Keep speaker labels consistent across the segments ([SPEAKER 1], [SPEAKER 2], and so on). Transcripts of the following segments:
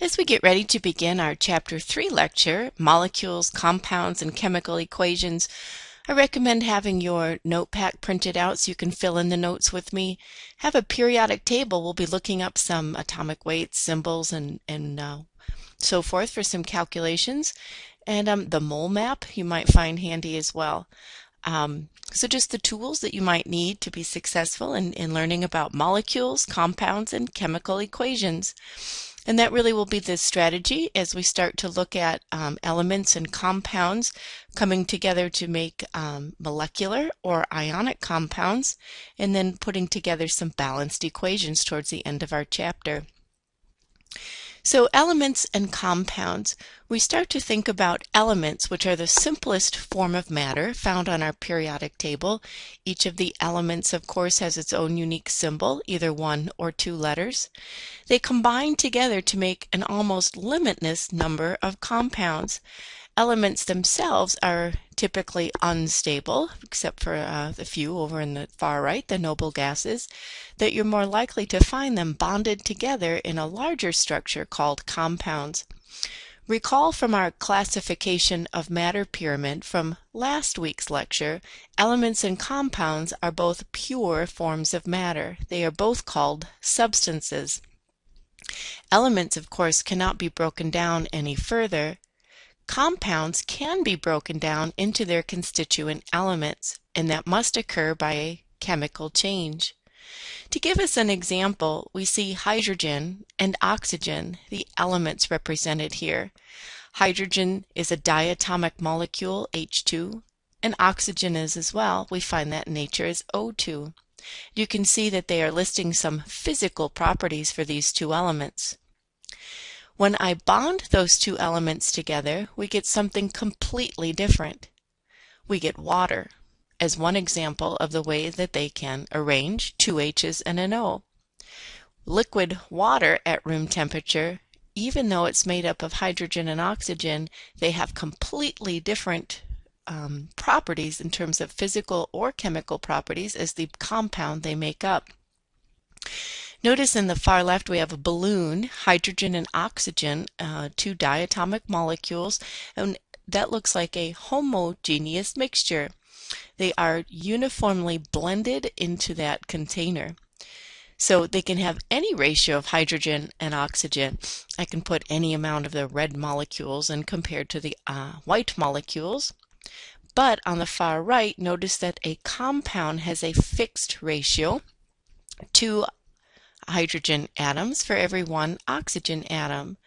[SPEAKER 1] As we get ready to begin our Chapter 3 lecture, Molecules, Compounds, and Chemical Equations, I recommend having your notepad printed out so you can fill in the notes with me. Have a periodic table. We'll be looking up some atomic weights, symbols, and so forth for some calculations. And the mole map you might find handy as well. So just the tools that you might need to be successful in learning about molecules, compounds, and chemical equations. And that really will be the strategy as we start to look at elements and compounds coming together to make molecular or ionic compounds, and then putting together some balanced equations towards the end of our chapter. So elements and compounds, we start to think about elements, which are the simplest form of matter found on our periodic table. Each of the elements, of course, has its own unique symbol, either one or two letters. They combine together to make an almost limitless number of compounds. Elements themselves are typically unstable, except for the few over in the far right, the noble gases, that you're more likely to find them bonded together in a larger structure called compounds. Recall from our classification of matter pyramid from last week's lecture, elements and compounds are both pure forms of matter. They are both called substances. Elements, of course, cannot be broken down any further. Compounds can be broken down into their constituent elements, and that must occur by a chemical change. To give us an example, we see hydrogen and oxygen, the elements represented here. Hydrogen is a diatomic molecule, H2, and oxygen is as well. We find that in nature as O2. You can see that they are listing some physical properties for these two elements. When I bond those two elements together, we get something completely different. We get water, as one example of the way that they can arrange two H's and an O. Liquid water at room temperature, even though it's made up of hydrogen and oxygen, they have completely different properties in terms of physical or chemical properties as the compound they make up. Notice in the far left we have a balloon, hydrogen and oxygen, two diatomic molecules, and that looks like a homogeneous mixture. They are uniformly blended into that container. So they can have any ratio of hydrogen and oxygen. I can put any amount of the red molecules and compared to the white molecules. But on the far right, notice that a compound has a fixed ratio, 2 hydrogen atoms for every 1 oxygen atom.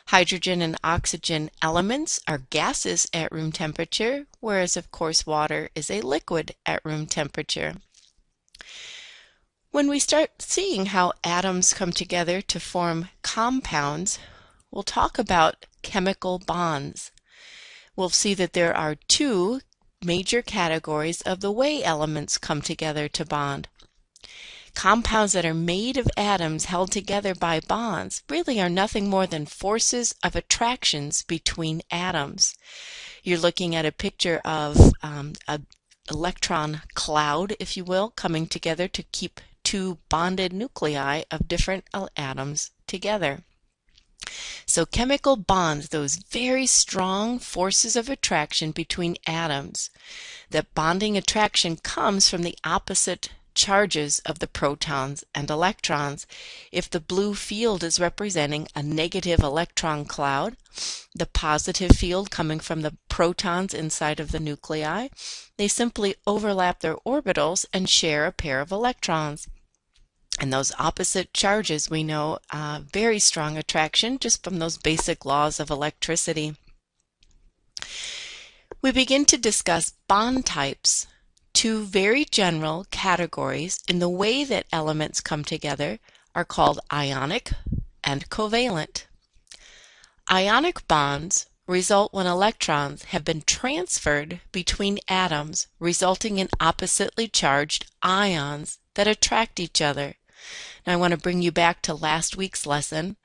[SPEAKER 1] Hydrogen and oxygen elements are gases at room temperature, whereas of course water is a liquid at room temperature. When we start seeing how atoms come together to form compounds, we'll talk about chemical bonds. We'll see that there are 2 major categories of the way elements come together to bond. Compounds that are made of atoms held together by bonds really are nothing more than forces of attractions between atoms. You're looking at a picture of an electron cloud, if you will, coming together to keep 2 bonded nuclei of different atoms together. So chemical bonds, those very strong forces of attraction between atoms. That bonding attraction comes from the opposite charges of the protons and electrons. If the blue field is representing a negative electron cloud, the positive field coming from the protons inside of the nuclei, they simply overlap their orbitals and share a pair of electrons. And those opposite charges, we know very strong attraction just from those basic laws of electricity. We begin to discuss bond types. 2 very general categories in the way that elements come together are called ionic and covalent. Ionic bonds result when electrons have been transferred between atoms, resulting in oppositely charged ions that attract each other. Now I want to bring you back to last week's lesson.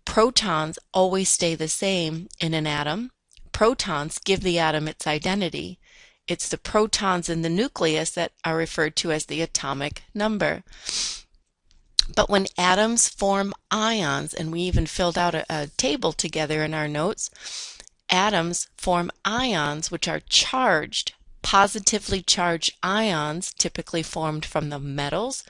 [SPEAKER 1] Protons always stay the same in an atom. Protons give the atom its identity. It's the protons in the nucleus that are referred to as the atomic number. But when atoms form ions, and we even filled out a table together in our notes, atoms form ions which are charged, positively charged ions typically formed from the metals.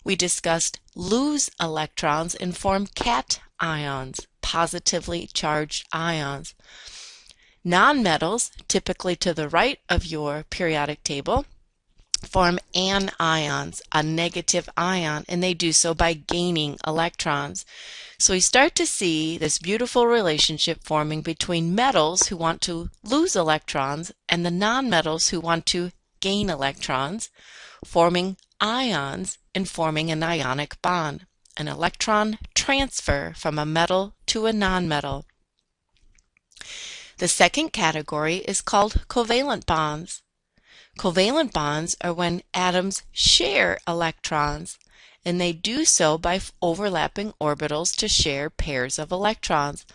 [SPEAKER 1] We discussed lose electrons and form cations, positively charged ions. Nonmetals, typically to the right of your periodic table, form anions, a negative ion, and they do so by gaining electrons. So we start to see this beautiful relationship forming between metals who want to lose electrons and the nonmetals who want to gain electrons, forming ions and forming an ionic bond, an electron transfer from a metal to a nonmetal. The second category is called covalent bonds. Covalent bonds are when atoms share electrons, and they do so by overlapping orbitals to share pairs of electrons.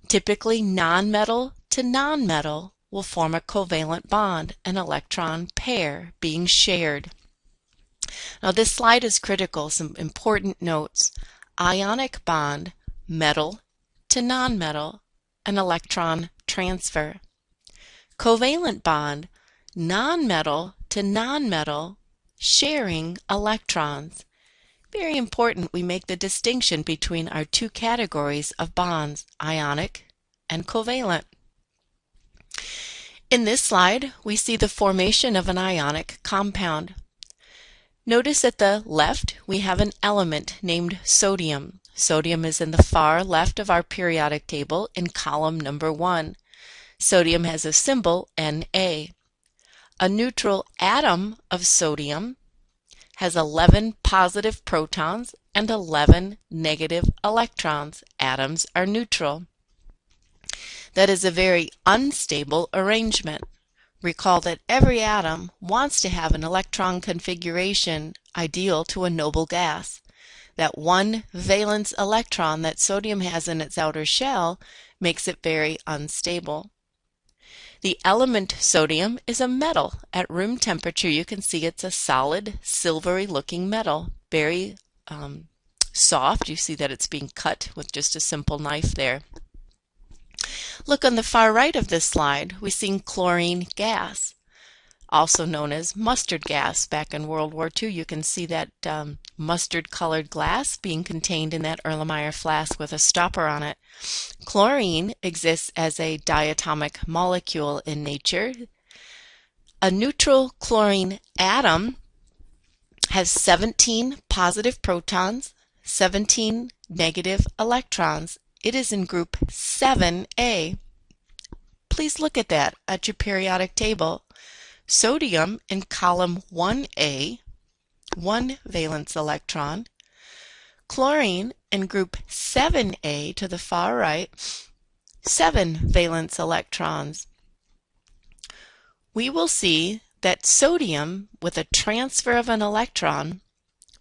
[SPEAKER 1] Typically, nonmetal to nonmetal will form a covalent bond, an electron pair being shared. Now this slide is critical, some important notes. Ionic bond, metal to nonmetal, an electron transfer. Covalent bond, nonmetal to nonmetal, sharing electrons. Very important we make the distinction between our two categories of bonds, ionic and covalent. In this slide, we see the formation of an ionic compound. Notice at the left we have an element named sodium. Sodium is in the far left of our periodic table in column number 1. Sodium has a symbol Na. A neutral atom of sodium has 11 positive protons and 11 negative electrons. Atoms are neutral. That is a very unstable arrangement. Recall that every atom wants to have an electron configuration ideal to a noble gas. That one valence electron that sodium has in its outer shell makes it very unstable. The element sodium is a metal. At room temperature you can see it's a solid, silvery looking metal, very soft. You see that it's being cut with just a simple knife there. Look on the far right of this slide. We see chlorine gas, also known as mustard gas. Back in World War II, you can see that mustard-colored glass being contained in that Erlenmeyer flask with a stopper on it. Chlorine exists as a diatomic molecule in nature. A neutral chlorine atom has 17 positive protons, 17 negative electrons. It is in group 7A. Please look at that at your periodic table. Sodium in column 1A, 1 valence electron. Chlorine in group 7A to the far right, 7 valence electrons. We will see that sodium, with a transfer of an electron,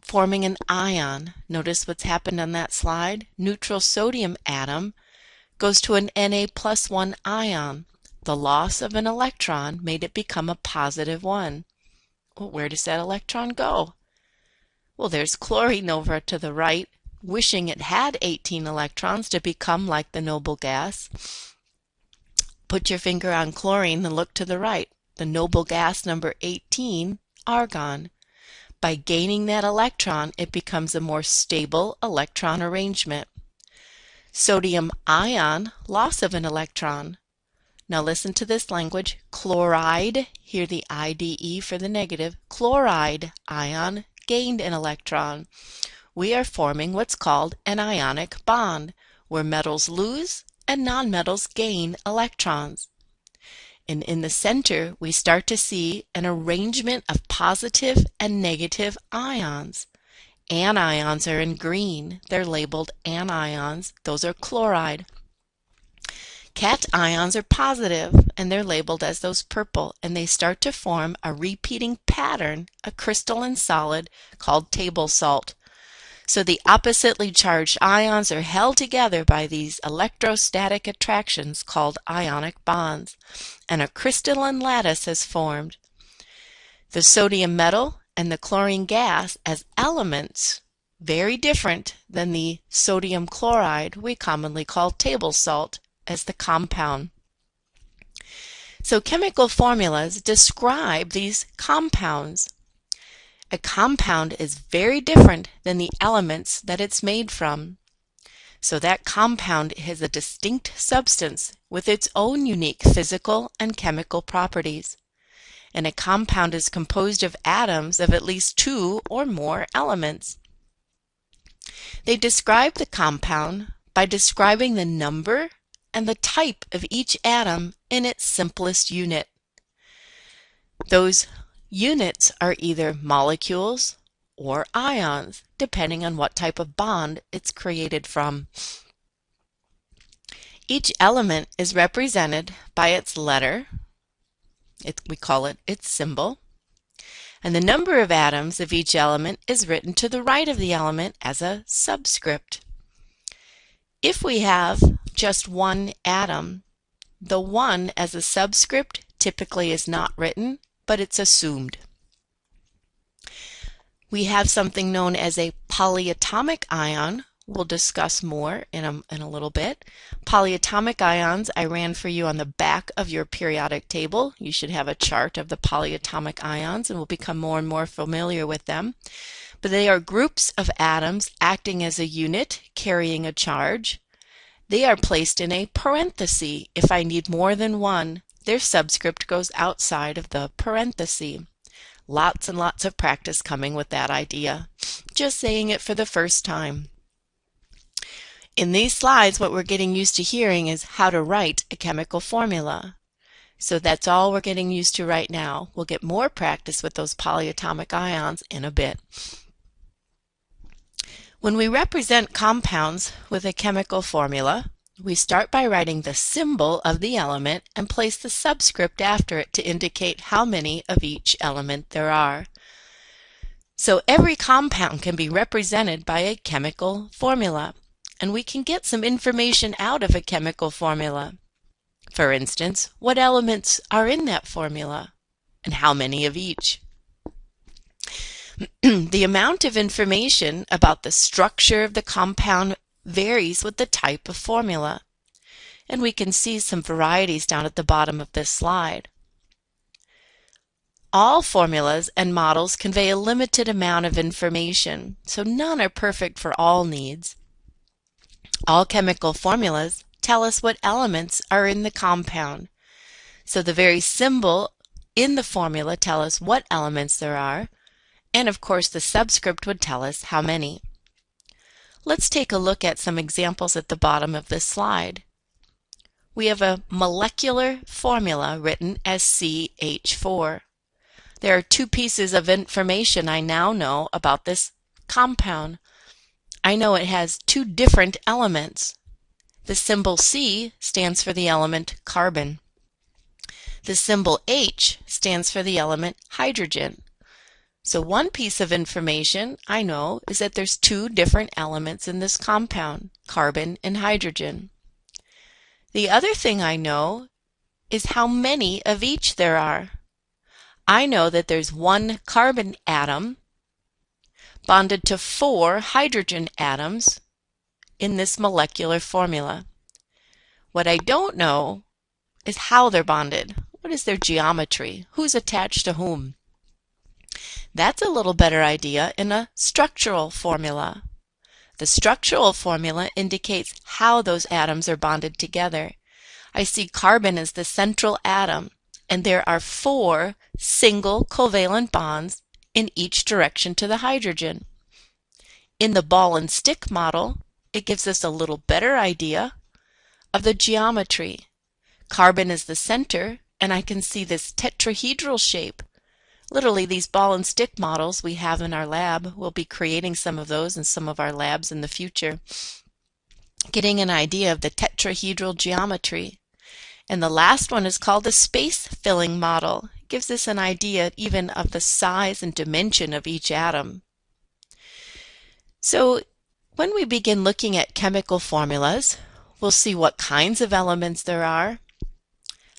[SPEAKER 1] forming an ion. Notice what's happened on that slide. Neutral sodium atom goes to an Na+1 ion. The loss of an electron made it become a positive one. Well, where does that electron go? Well, there's chlorine over to the right, wishing it had 18 electrons to become like the noble gas. Put your finger on chlorine and look to the right. The noble gas number 18, argon. By gaining that electron, it becomes a more stable electron arrangement. Sodium ion, loss of an electron. Now listen to this language. Chloride, hear the IDE for the negative. Chloride ion gained an electron. We are forming what's called an ionic bond, where metals lose and nonmetals gain electrons. And in the center, we start to see an arrangement of positive and negative ions. Anions are in green. They're labeled anions. Those are chloride. Cations are positive, and they're labeled as those purple, and they start to form a repeating pattern, a crystalline solid called table salt. So the oppositely charged ions are held together by these electrostatic attractions called ionic bonds, and a crystalline lattice is formed. The sodium metal and the chlorine gas as elements very different than the sodium chloride we commonly call table salt as the compound. So chemical formulas describe these compounds. A compound is very different than the elements that it's made from. So that compound has a distinct substance with its own unique physical and chemical properties. And a compound is composed of atoms of at least 2 or more elements. They describe the compound by describing the number and the type of each atom in its simplest unit. Those units are either molecules or ions, depending on what type of bond it's created from. Each element is represented by its letter. We call it its symbol. And the number of atoms of each element is written to the right of the element as a subscript. If we have just one atom, the 1 as a subscript typically is not written, but it's assumed. We have something known as a polyatomic ion. We'll discuss more in a little bit. Polyatomic ions I ran for you on the back of your periodic table. You should have a chart of the polyatomic ions, and we'll become more and more familiar with them. But they are groups of atoms acting as a unit, carrying a charge. They are placed in a parenthesis. If I need more than one, their subscript goes outside of the parenthesis. Lots and lots of practice coming with that idea. Just saying it for the first time. In these slides, what we're getting used to hearing is how to write a chemical formula. So that's all we're getting used to right now. We'll get more practice with those polyatomic ions in a bit. When we represent compounds with a chemical formula, we start by writing the symbol of the element and place the subscript after it to indicate how many of each element there are. So every compound can be represented by a chemical formula, and we can get some information out of a chemical formula. For instance, what elements are in that formula and how many of each. The amount of information about the structure of the compound varies with the type of formula, and we can see some varieties down at the bottom of this slide. All formulas and models convey a limited amount of information, so none are perfect for all needs. All chemical formulas tell us what elements are in the compound, so the very symbol in the formula tell us what elements there are, and of course the subscript would tell us how many. Let's take a look at some examples at the bottom of this slide. We have a molecular formula written as CH4. There are 2 pieces of information I now know about this compound. I know it has 2 different elements. The symbol C stands for the element carbon. The symbol H stands for the element hydrogen. So one piece of information I know is that there's 2 different elements in this compound, carbon and hydrogen. The other thing I know is how many of each there are. I know that there's 1 carbon atom bonded to 4 hydrogen atoms in this molecular formula. What I don't know is how they're bonded. What is their geometry? Who's attached to whom? That's a little better idea in a structural formula. The structural formula indicates how those atoms are bonded together. I see carbon as the central atom, and there are 4 single covalent bonds in each direction to the hydrogen. In the ball and stick model, it gives us a little better idea of the geometry. Carbon is the center, and I can see this tetrahedral shape. Literally, these ball and stick models we have in our lab, we'll be creating some of those in some of our labs in the future. Getting an idea of the tetrahedral geometry. And the last one is called the space-filling model. It gives us an idea even of the size and dimension of each atom. So when we begin looking at chemical formulas, we'll see what kinds of elements there are,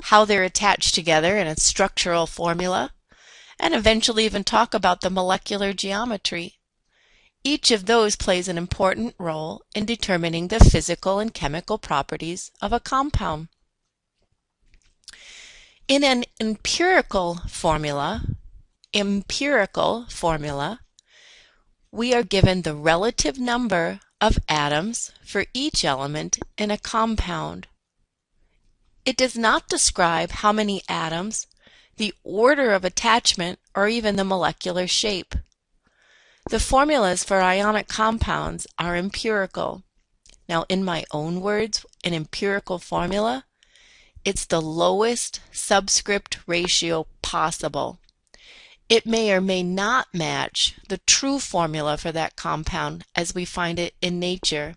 [SPEAKER 1] how they're attached together in a structural formula, and eventually even talk about the molecular geometry. Each of those plays an important role in determining the physical and chemical properties of a compound. In an empirical formula, we are given the relative number of atoms for each element in a compound. It does not describe how many atoms, the order of attachment, or even the molecular shape. The formulas for ionic compounds are empirical. Now, in my own words, an empirical formula, it's the lowest subscript ratio possible. It may or may not match the true formula for that compound as we find it in nature.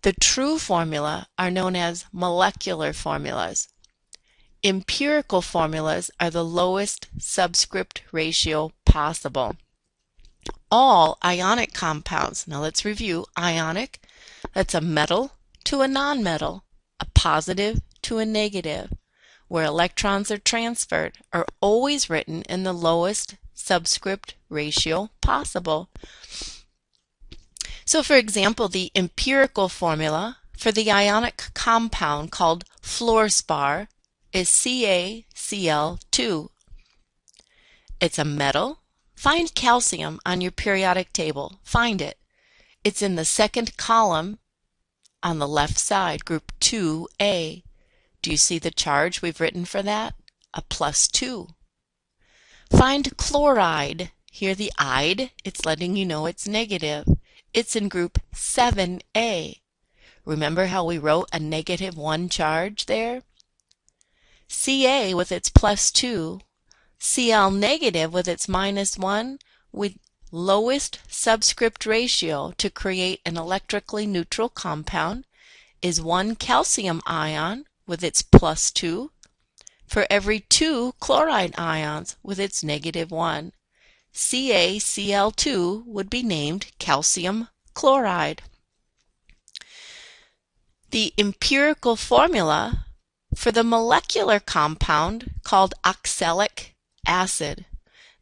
[SPEAKER 1] The true formula are known as molecular formulas. Empirical formulas are the lowest subscript ratio possible. All ionic compounds, now let's review. Ionic, that's a metal to a nonmetal, a positive to a negative, where electrons are transferred, are always written in the lowest subscript ratio possible. So for example, the empirical formula for the ionic compound called fluorspar is CaCl2. It's a metal. Find calcium on your periodic table. Find it. It's in the second column on the left side, group 2A. Do you see the charge we've written for that? A +2. Find chloride. Here the "ide," it's letting you know it's negative. It's in group 7A. Remember how we wrote a -1 charge there? Ca with its +2, Cl negative with its -1, with lowest subscript ratio to create an electrically neutral compound is 1 calcium ion with its +2 for every 2 chloride ions with its -1. CaCl2 would be named calcium chloride. The empirical formula for the molecular compound called oxalic acid.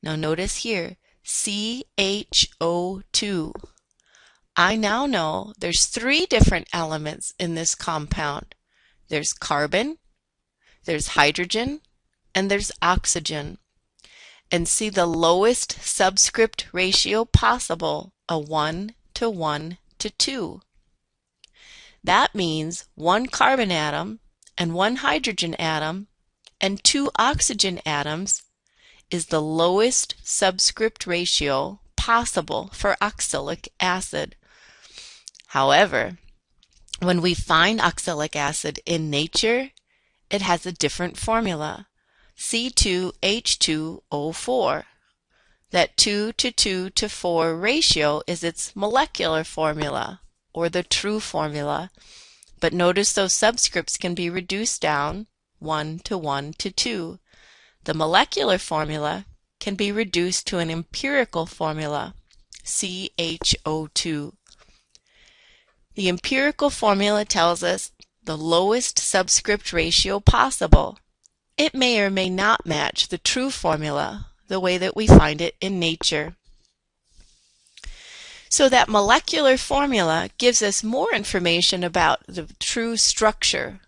[SPEAKER 1] Now notice here, CHO2. I now know there's 3 different elements in this compound. There's carbon, there's hydrogen, and there's oxygen. And see the lowest subscript ratio possible, a 1:1:2. That means 1 carbon atom and 1 hydrogen atom and 2 oxygen atoms is the lowest subscript ratio possible for oxalic acid. However, when we find oxalic acid in nature, it has a different formula, C2H2O4. That 2:2:4 ratio is its molecular formula, or the true formula. But notice those subscripts can be reduced down 1:1:2. The molecular formula can be reduced to an empirical formula, CHO2. The empirical formula tells us the lowest subscript ratio possible. It may or may not match the true formula, the way that we find it in nature. So that molecular formula gives us more information about the true structure.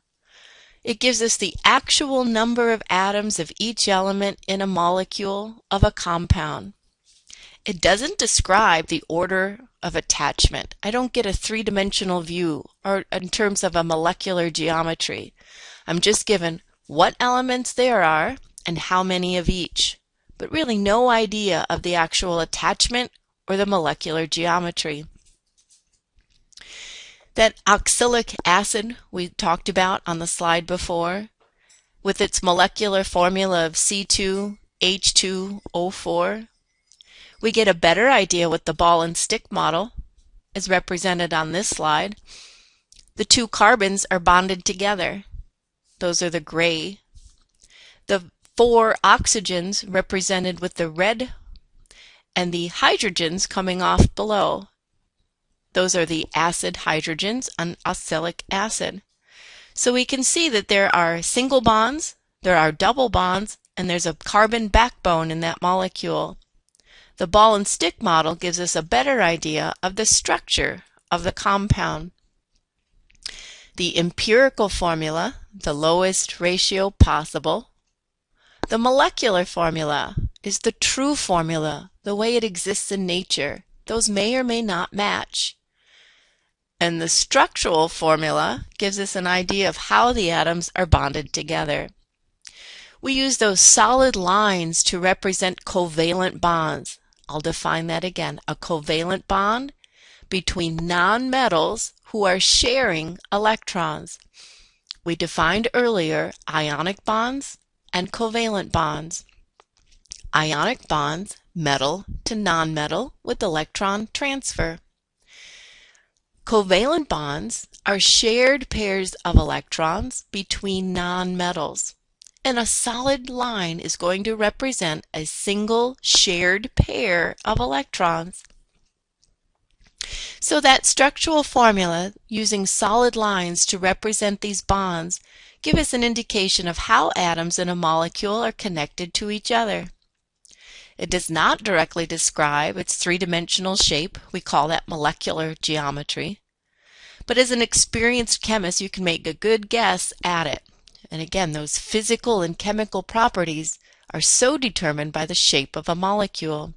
[SPEAKER 1] It gives us the actual number of atoms of each element in a molecule of a compound. It doesn't describe the order of attachment. I don't get a 3-dimensional view or in terms of a molecular geometry. I'm just given what elements there are and how many of each, but really no idea of the actual attachment or the molecular geometry. That oxalic acid we talked about on the slide before, with its molecular formula of C2H2O4, we get a better idea with the ball and stick model, as represented on this slide. The 2 carbons are bonded together. Those are the gray. The 4 oxygens represented with the red, and the hydrogens coming off below. Those are the acid hydrogens on oxalic acid. So we can see that there are single bonds, there are double bonds, and there's a carbon backbone in that molecule. The ball and stick model gives us a better idea of the structure of the compound. The empirical formula, the lowest ratio possible. The molecular formula is the true formula, the way it exists in nature. Those may or may not match. And the structural formula gives us an idea of how the atoms are bonded together. We use those solid lines to represent covalent bonds. I'll define that again. A covalent bond between nonmetals who are sharing electrons. We defined earlier ionic bonds and covalent bonds. Ionic bonds, metal to nonmetal with electron transfer. Covalent bonds are shared pairs of electrons between nonmetals. And a solid line is going to represent a single shared pair of electrons. So that structural formula, using solid lines to represent these bonds, give us an indication of how atoms in a molecule are connected to each other. It does not directly describe its three-dimensional shape. We call that molecular geometry. But as an experienced chemist, you can make a good guess at it. And again, those physical and chemical properties are so determined by the shape of a molecule.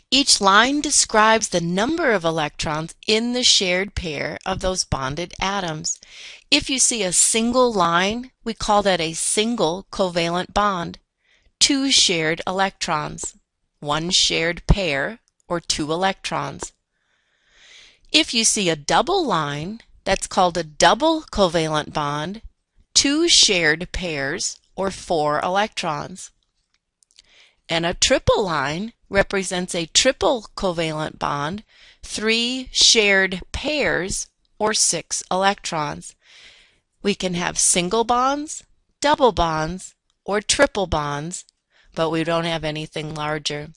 [SPEAKER 1] Each line describes the number of electrons in the shared pair of those bonded atoms. If you see a single line, we call that a single covalent bond. Two shared electrons, one shared pair, or two electrons. If you see a double line, that's called a double covalent bond, two shared pairs, or four electrons. And a triple line represents a triple covalent bond, three shared pairs, or six electrons. We can have single bonds, double bonds, or triple bonds, but we don't have anything larger.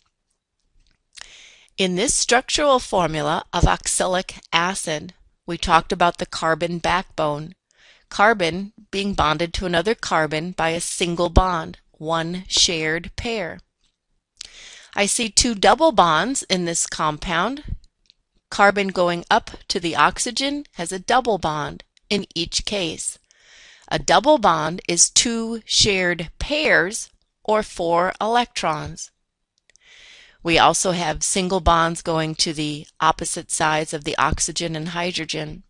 [SPEAKER 1] In this structural formula of oxalic acid, we talked about the carbon backbone. Carbon being bonded to another carbon by a single bond, one shared pair. I see two double bonds in this compound. Carbon going up to the oxygen has a double bond in each case. A double bond is two shared pairs or four electrons. We also have single bonds going to the opposite sides of the oxygen and hydrogen.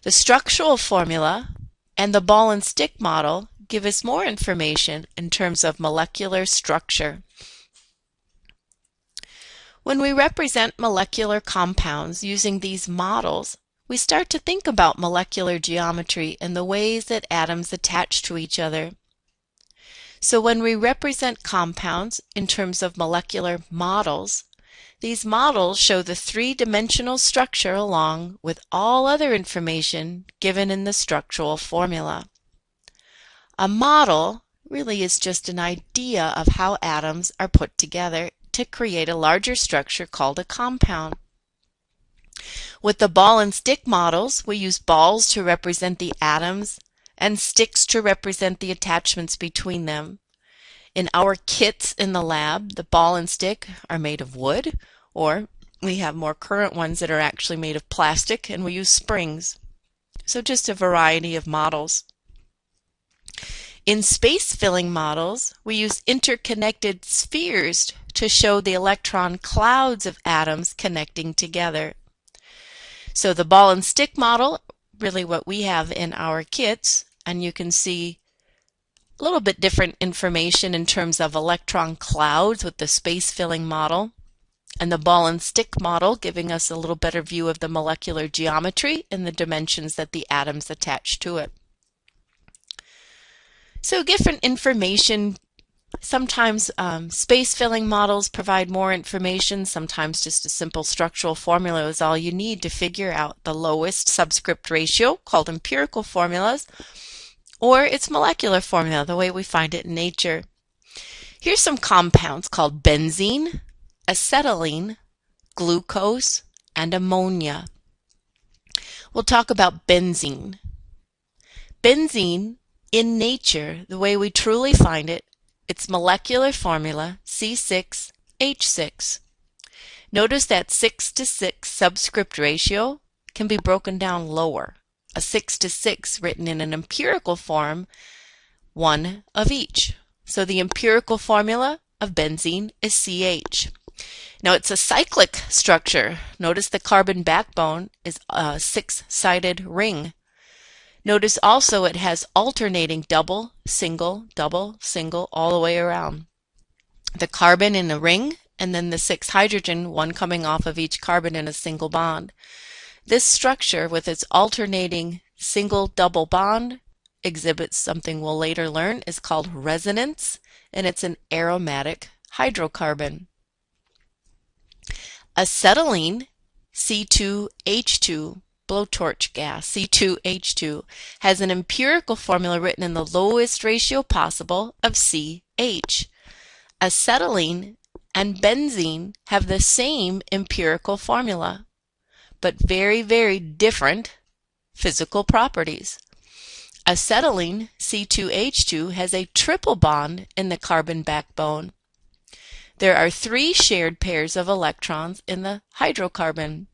[SPEAKER 1] The structural formula and the ball and stick model give us more information in terms of molecular structure. When we represent molecular compounds using these models, we start to think about molecular geometry and the ways that atoms attach to each other. So when we represent compounds in terms of molecular models, these models show the three-dimensional structure along with all other information given in the structural formula. A model really is just an idea of how atoms are put together to create a larger structure called a compound. With the ball and stick models, we use balls to represent the atoms and sticks to represent the attachments between them. In our kits in the lab, the ball and stick are made of wood, or we have more current ones that are actually made of plastic, and we use springs. So just a variety of models. In space-filling models, we use interconnected spheres to show the electron clouds of atoms connecting together. So the ball and stick model, really what we have in our kits, and you can see a little bit different information in terms of electron clouds with the space-filling model, and the ball and stick model giving us a little better view of the molecular geometry and the dimensions that the atoms attach to it. So different information. Sometimes space-filling models provide more information. Sometimes just a simple structural formula is all you need to figure out the lowest subscript ratio, called empirical formulas, or its molecular formula, the way we find it in nature. Here's some compounds called benzene, acetylene, glucose, and ammonia. We'll talk about benzene. Benzene, in nature, the way we truly find it, its molecular formula, C6 H6. Notice that 6 to 6 subscript ratio can be broken down lower. A 6 to 6 written in an empirical form, one of each. So the empirical formula of benzene is CH. Now it's a cyclic structure. Notice the carbon backbone is a 6-sided ring. Notice also it has alternating double, single, all the way around. The carbon in a ring and then the 6 hydrogen, one coming off of each carbon in a single bond. This structure with its alternating single double bond exhibits something we'll later learn is called resonance, and it's an aromatic hydrocarbon. Acetylene, C2H2, blowtorch gas, C2H2, has an empirical formula written in the lowest ratio possible of CH. Acetylene and benzene have the same empirical formula, but very, very different physical properties. Acetylene, C2H2, has a triple bond in the carbon backbone. There are 3 shared pairs of electrons in the hydrocarbon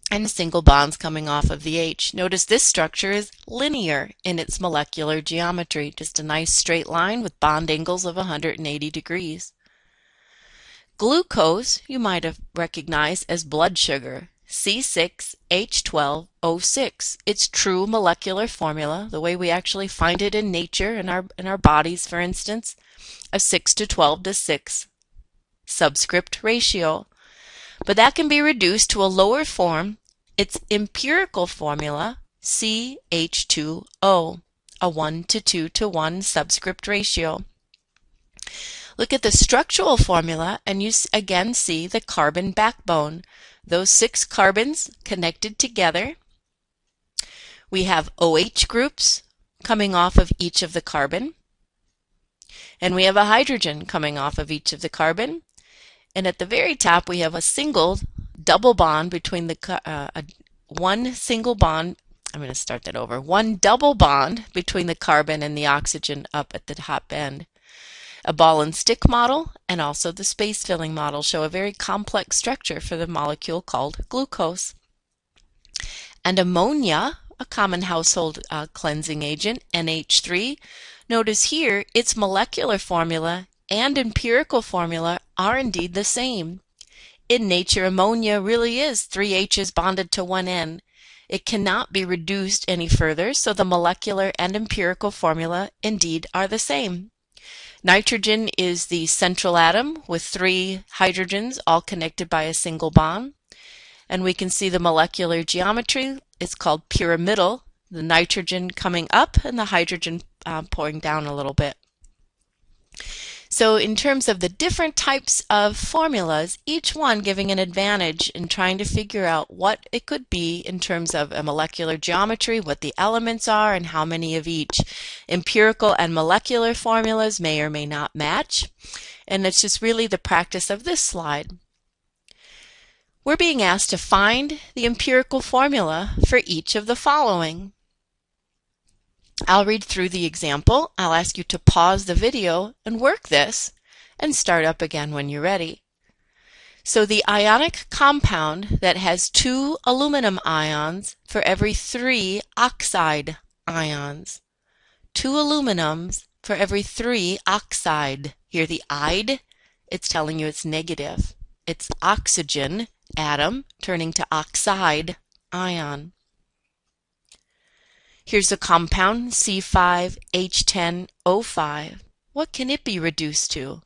[SPEAKER 1] and single bonds coming off of the H. Notice this structure is linear in its molecular geometry, just a nice straight line with bond angles of 180 degrees. Glucose you might have recognized as blood sugar, C6H12O6. Its true molecular formula, the way we actually find it in nature, in our bodies for instance, a 6 to 12 to 6 subscript ratio. But that can be reduced to a lower form, its empirical formula, CH2O, a 1 to 2 to 1 subscript ratio. Look at the structural formula and you again see the carbon backbone. Those 6 carbons connected together. We have OH groups coming off of each of the carbon. And we have a hydrogen coming off of each of the carbon. And at the very top we have a single double bond between the one double bond between the carbon and the oxygen up at the top end. A ball and stick model and also the space filling model show a very complex structure for the molecule called glucose. And ammonia, a common household cleansing agent, NH3, notice here its molecular formula and empirical formula are indeed the same. In nature, ammonia really is 3 H's bonded to one N. It cannot be reduced any further, so the molecular and empirical formula indeed are the same. Nitrogen is the central atom with 3 hydrogens all connected by a single bond. And we can see the molecular geometry. It's called pyramidal, the nitrogen coming up and the hydrogen pouring down a little bit. So in terms of the different types of formulas, each one giving an advantage in trying to figure out what it could be in terms of a molecular geometry, what the elements are, and how many of each. Empirical and molecular formulas may or may not match, and it's just really the practice of this slide. We're being asked to find the empirical formula for each of the following. I'll read through the example. I'll ask you to pause the video and work this and start up again when you're ready. So the ionic compound that has 2 aluminum ions for every 3 oxide ions. 2 aluminums for every 3 oxide. Hear the "ide"? It's telling you it's negative. It's oxygen atom turning to oxide ion. Here's a compound, C5H10O5. What can it be reduced to?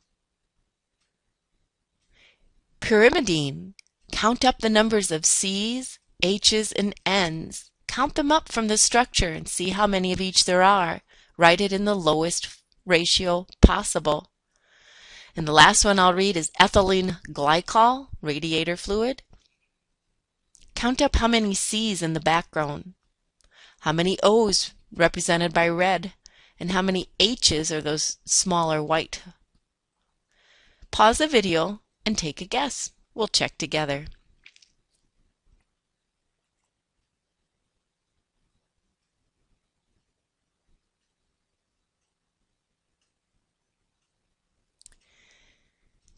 [SPEAKER 1] Pyrimidine. Count up the numbers of C's, H's, and N's. Count them up from the structure and see how many of each there are. Write it in the lowest ratio possible. And the last one I'll read is ethylene glycol, radiator fluid. Count up how many C's in the background. How many O's represented by red, and how many H's are those smaller white? Pause the video and take a guess. We'll check together.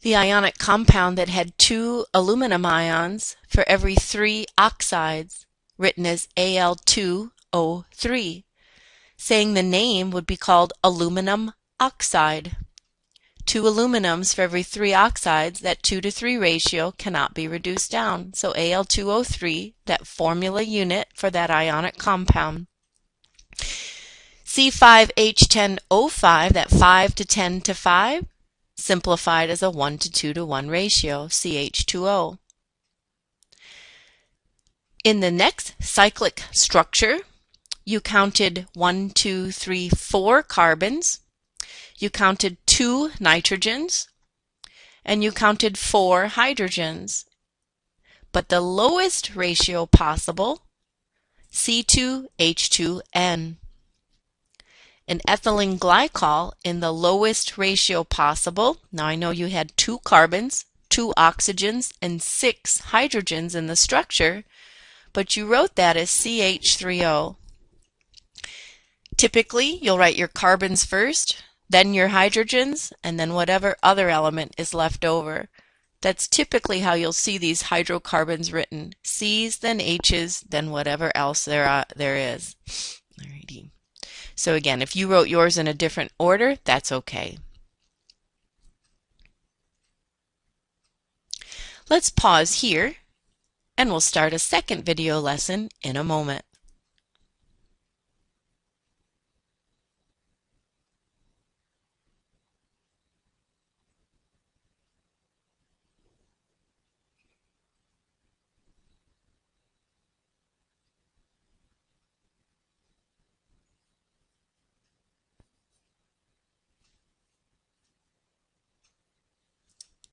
[SPEAKER 1] the ionic compound that had 2 aluminum ions for every 3 oxides, written as Al2O3, saying the name would be called aluminum oxide. 2 aluminums for every 3 oxides, that 2:3 ratio cannot be reduced down. So Al2O3, that formula unit for that ionic compound. C5H10O5, that 5 to 10 to 5, simplified as a 1 to 2 to 1 ratio, CH2O. In the next cyclic structure, you counted 1, 2, 3, 4 carbons, you counted 2 nitrogens, and you counted 4 hydrogens. But the lowest ratio possible, C2H2N. An ethylene glycol in the lowest ratio possible. Now I know you had 2 carbons, 2 oxygens, and 6 hydrogens in the structure, but you wrote that as CH3O. Typically, you'll write your carbons first, then your hydrogens, and then whatever other element is left over. That's typically how you'll see these hydrocarbons written. C's, then H's, then whatever else there is. Alrighty. So again, if you wrote yours in a different order, that's okay. Let's pause here, and we'll start a second video lesson in a moment.